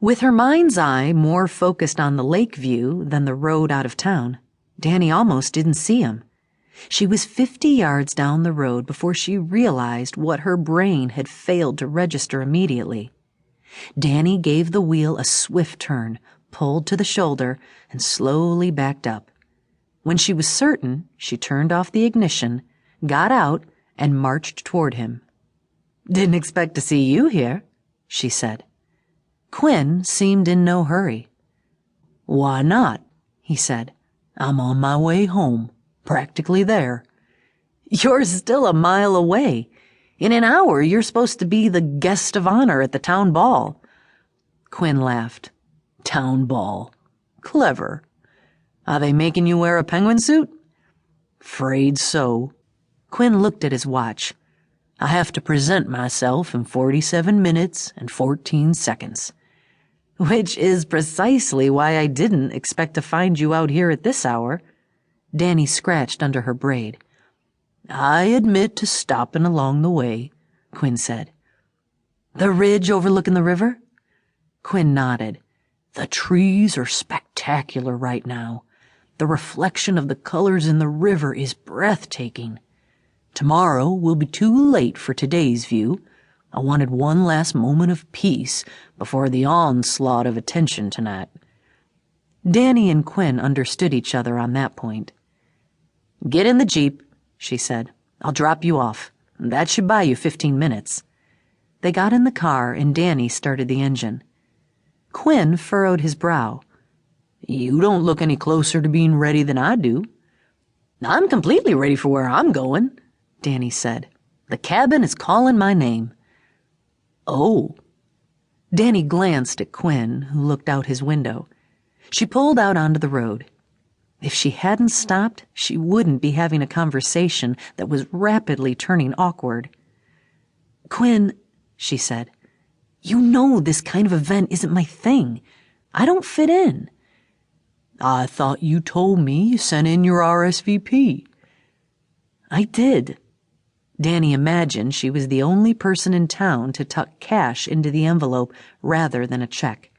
With her mind's eye more focused on the lake view than the road out of town, Dani almost didn't see him. She was 50 yards down the road before she realized what her brain had failed to register immediately. Dani gave the wheel a swift turn, pulled to the shoulder, and slowly backed up. When she was certain, she turned off the ignition, got out, and marched toward him. "Didn't expect to see you here," she said. Quinn seemed in no hurry. "Why not?" he said. "I'm on my way home, practically there." "You're still a mile away. In an hour, you're supposed to be the guest of honor at the town ball." Quinn laughed. "Town ball. Clever. Are they making you wear a penguin suit?" "'Fraid so." Quinn looked at his watch. "I have to present myself in 47 minutes and 14 seconds. "Which is precisely why I didn't expect to find you out here at this hour." Dani scratched under her braid. "I admit to stopping along the way," Quinn said. "The ridge overlooking the river?" Quinn nodded. "The trees are spectacular right now. The reflection of the colors in the river is breathtaking. Tomorrow will be too late for today's view. I wanted one last moment of peace before the onslaught of attention tonight." Dani and Quinn understood each other on that point. "Get in the Jeep," she said. "I'll drop you off. That should buy you 15 minutes. They got in the car and Dani started the engine. Quinn furrowed his brow. "You don't look any closer to being ready than I do." "I'm completely ready for where I'm going," Dani said. "The cabin is calling my name." "Oh." Dani glanced at Quinn, who looked out his window. She pulled out onto the road. If she hadn't stopped, she wouldn't be having a conversation that was rapidly turning awkward. "Quinn," she said, "you know this kind of event isn't my thing. I don't fit in." "I thought you told me you sent in your RSVP." "I did." Dani imagined she was the only person in town to tuck cash into the envelope rather than a check.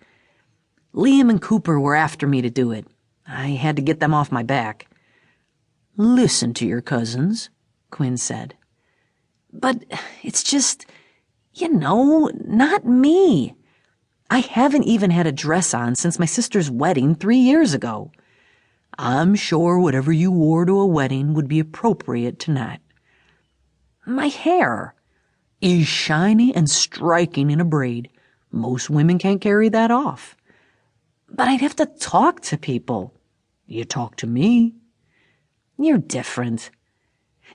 "Liam and Cooper were after me to do it. I had to get them off my back." "Listen to your cousins," Quinn said. "But it's just, not me. I haven't even had a dress on since my sister's wedding 3 years ago." "I'm sure whatever you wore to a wedding would be appropriate tonight." "My hair is shiny and striking in a braid. Most women can't carry that off." "But I'd have to talk to people." "You talk to me." "You're different."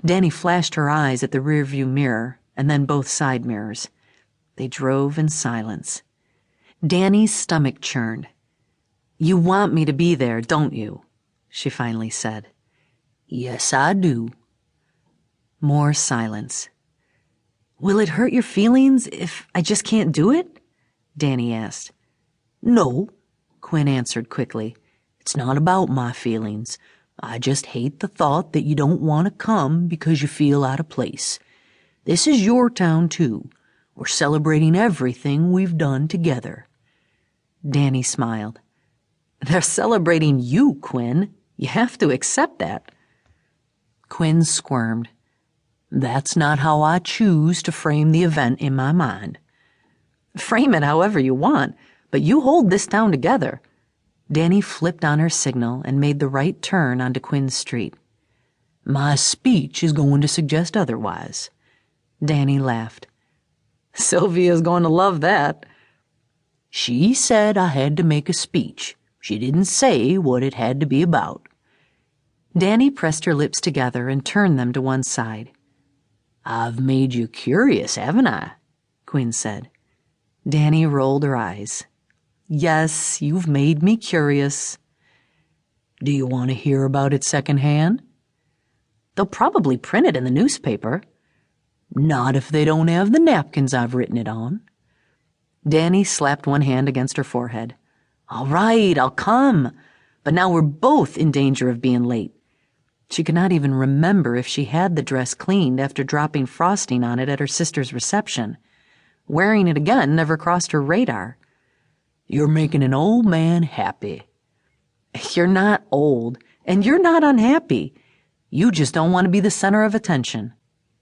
Dani flashed her eyes at the rearview mirror and then both side mirrors. They drove in silence. Dani's stomach churned. "You want me to be there, don't you?" she finally said. "Yes, I do." More silence. "Will it hurt your feelings if I just can't do it?" Dani asked. "No," Quinn answered quickly. "It's not about my feelings. I just hate the thought that you don't want to come because you feel out of place. This is your town, too. We're celebrating everything we've done together." Dani smiled. "They're celebrating you, Quinn. You have to accept that." Quinn squirmed. "That's not how I choose to frame the event in my mind." "Frame it however you want, but you hold this town together." Dani flipped on her signal and made the right turn onto Quinn Street. "My speech is going to suggest otherwise." Dani laughed. "Sylvia's going to love that." "She said I had to make a speech. She didn't say what it had to be about." Dani pressed her lips together and turned them to one side. "I've made you curious, haven't I?" Quinn said. Dani rolled her eyes. "Yes, you've made me curious." "Do you want to hear about it secondhand?" "They'll probably print it in the newspaper." "Not if they don't have the napkins I've written it on." Dani slapped one hand against her forehead. "All right, I'll come. But now we're both in danger of being late." She could not even remember if she had the dress cleaned after dropping frosting on it at her sister's reception. Wearing it again never crossed her radar. You're making an old man happy. You're not old, and you're not unhappy. You just don't want to be the center of attention.